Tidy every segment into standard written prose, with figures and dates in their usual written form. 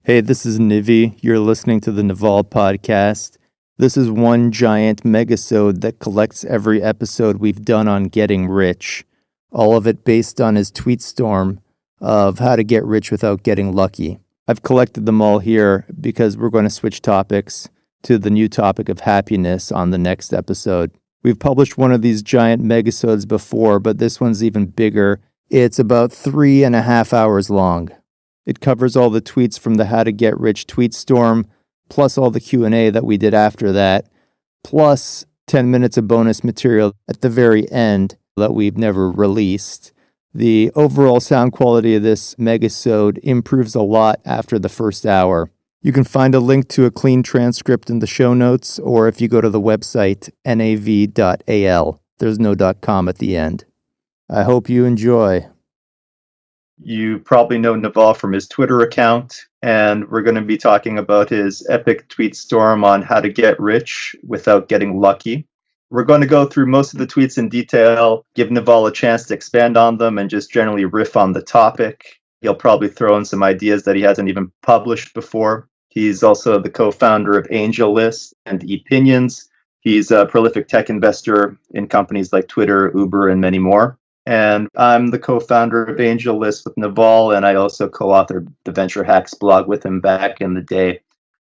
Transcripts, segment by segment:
Hey, this is Nivi. You're listening to the Naval podcast. This is one giant megasode that collects every episode we've done on getting rich, all of it based on his tweet storm of how to get rich without getting lucky. I've collected them all here because we're going to switch topics to the new topic of happiness on the next episode. We've published one of these giant megasodes before, but this one's even bigger. It's about 3.5 hours long. It covers all the tweets from the How to Get Rich tweet storm, plus all the Q&A that we did after that, plus 10 minutes of bonus material at the very end that we've never released. The overall sound quality of this megasode improves a lot after the first hour. You can find a link to a clean transcript in the show notes, or if you go to the website nav.al. There's no .com at the end. I hope you enjoy. You probably know Naval from his Twitter account, and we're going to be talking about his epic tweet storm on how to get rich without getting lucky. We're going to go through most of the tweets in detail, give Naval a chance to expand on them, and just generally riff on the topic. He'll probably throw in some ideas that he hasn't even published before. He's also the co-founder of AngelList and ePinions. He's a prolific tech investor in companies like Twitter, Uber, and many more. And I'm the co-founder of AngelList with Naval, and I also co-authored the Venture Hacks blog with him back in the day.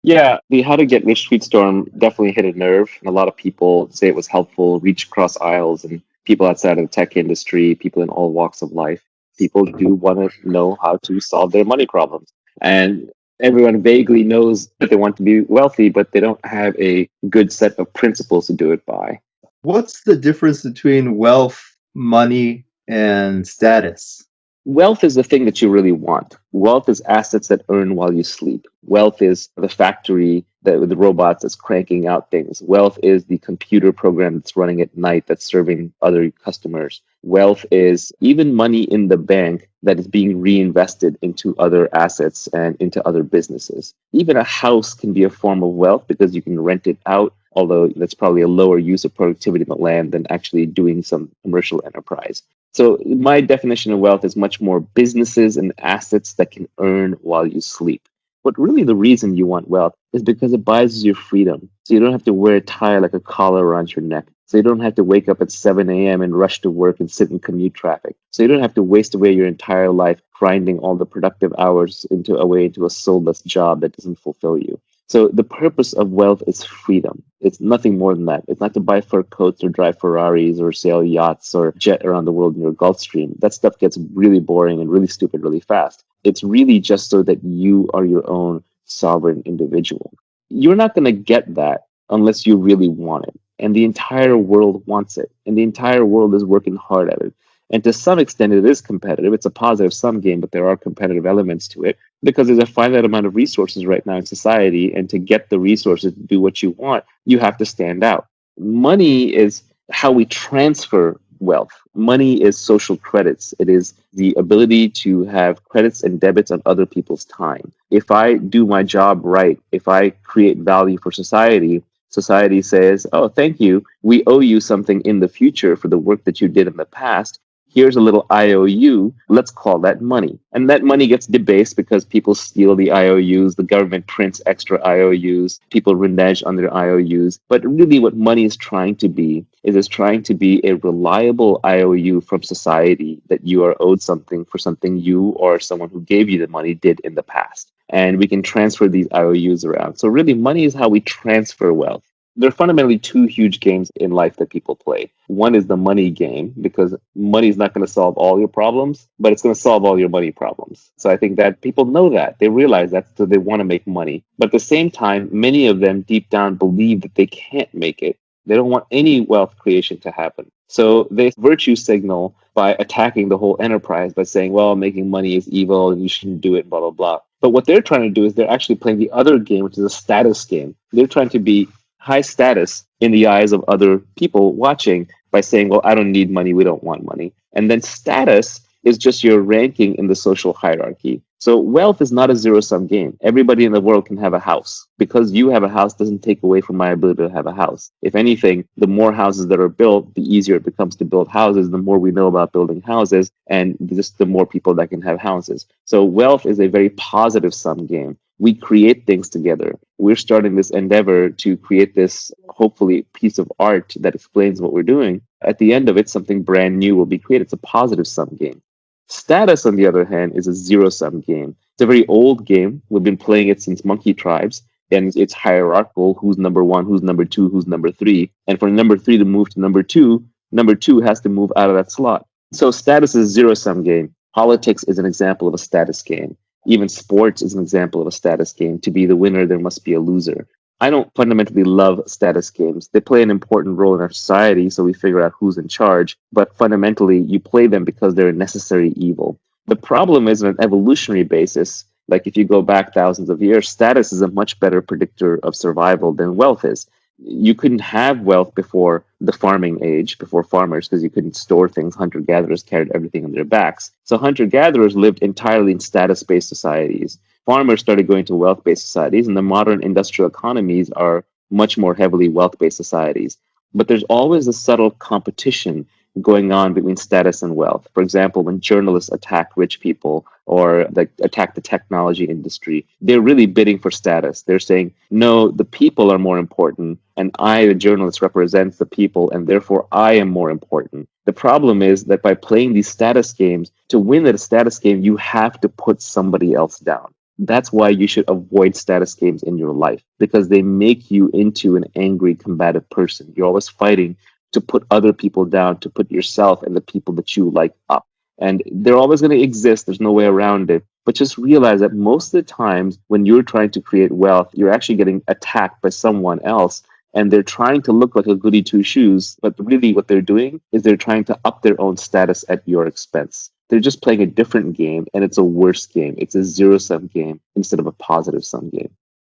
Yeah, the How to Get Rich tweet storm definitely hit a nerve. A lot of people say it was helpful, reach across aisles, and people outside of the tech industry, people in all walks of life. People do want to know how to solve their money problems. And everyone vaguely knows that they want to be wealthy, but they don't have a good set of principles to do it by. What's the difference between wealth, money, and status? Wealth is the thing that you really want. Wealth is assets that earn while you sleep. Wealth is the factory with the robots that's cranking out things. Wealth is the computer program that's running at night that's serving other customers. Wealth is even money in the bank that is being reinvested into other assets and into other businesses. Even a house can be a form of wealth because you can rent it out, although that's probably a lower use of productivity in the land than actually doing some commercial enterprise. So my definition of wealth is much more businesses and assets that can earn while you sleep. But really the reason you want wealth is because it buys you freedom. So you don't have to wear a tie like a collar around your neck. So you don't have to wake up at 7 a.m. and rush to work and sit in commute traffic. So you don't have to waste away your entire life grinding all the productive hours into a soulless job that doesn't fulfill you. So the purpose of wealth is freedom. It's nothing more than that. It's not to buy fur coats or drive Ferraris or sail yachts or jet around the world in your Gulfstream. That stuff gets really boring and really stupid really fast. It's really just so that you are your own sovereign individual. You're not going to get that unless you really want it. And the entire world wants it. And the entire world is working hard at it. And to some extent, it is competitive. It's a positive sum game, but there are competitive elements to it because there's a finite amount of resources right now in society. And to get the resources to do what you want, you have to stand out. Money is how we transfer wealth. Money is social credits. It is the ability to have credits and debits on other people's time. If I do my job right, if I create value for society, society says, oh, thank you. We owe you something in the future for the work that you did in the past. Here's a little IOU. Let's call that money. And that money gets debased because people steal the IOUs. The government prints extra IOUs. People renege on their IOUs. But really what money is trying to be is it's trying to be a reliable IOU from society that you are owed something for something you or someone who gave you the money did in the past. And we can transfer these IOUs around. So really money is how we transfer wealth. There are fundamentally two huge games in life that people play. One is the money game, because money is not going to solve all your problems, but it's going to solve all your money problems. So I think that people know that. They realize that, so they want to make money. But at the same time, many of them deep down believe that they can't make it. They don't want any wealth creation to happen. So they virtue signal by attacking the whole enterprise by saying, well, making money is evil and you shouldn't do it, blah, blah, blah. But what they're trying to do is they're actually playing the other game, which is a status game. They're trying to be high status in the eyes of other people watching by saying, well, I don't need money, we don't want money. And then status is just your ranking in the social hierarchy. So wealth is not a zero-sum game. Everybody in the world can have a house. Because you have a house doesn't take away from my ability to have a house. If anything, the more houses that are built, the easier it becomes to build houses, the more we know about building houses, and just the more people that can have houses. So wealth is a very positive sum game. We create things together. We're starting this endeavor to create this, hopefully, piece of art that explains what we're doing. At the end of it, something brand new will be created. It's a positive sum game. Status, on the other hand, is a zero sum game. It's a very old game. We've been playing it since monkey tribes, and it's hierarchical: who's number one, who's number two, who's number three. And for number three to move to number two has to move out of that slot. So status is a zero sum game. Politics is an example of a status game. Even sports is an example of a status game. To be the winner, there must be a loser. I don't fundamentally love status games. They play an important role in our society, so we figure out who's in charge. But fundamentally, you play them because they're a necessary evil. The problem is, on an evolutionary basis, like if you go back thousands of years, status is a much better predictor of survival than wealth is. You couldn't have wealth before the farming age, before farmers, because you couldn't store things. Hunter-gatherers carried everything on their backs. So hunter-gatherers lived entirely in status-based societies. Farmers started going to wealth-based societies, and the modern industrial economies are much more heavily wealth-based societies. But there's always a subtle competition going on between status and wealth. For example, when journalists attack rich people or like attack the technology industry, they're really bidding for status. They're saying, no, the people are more important, and I, the journalist, represents the people, and therefore I am more important. The problem is that by playing these status games, to win at a status game, you have to put somebody else down. That's why you should avoid status games in your life, because they make you into an angry, combative person. You're always fighting to put other people down, to put yourself and the people that you like up. And they're always going to exist. There's no way around it. But just realize that most of the times when you're trying to create wealth, you're actually getting attacked by someone else. And they're trying to look like a goody two shoes. But really what they're doing is they're trying to up their own status at your expense. They're just playing a different game, and it's a worse game. It's a zero-sum game instead of a positive-sum game.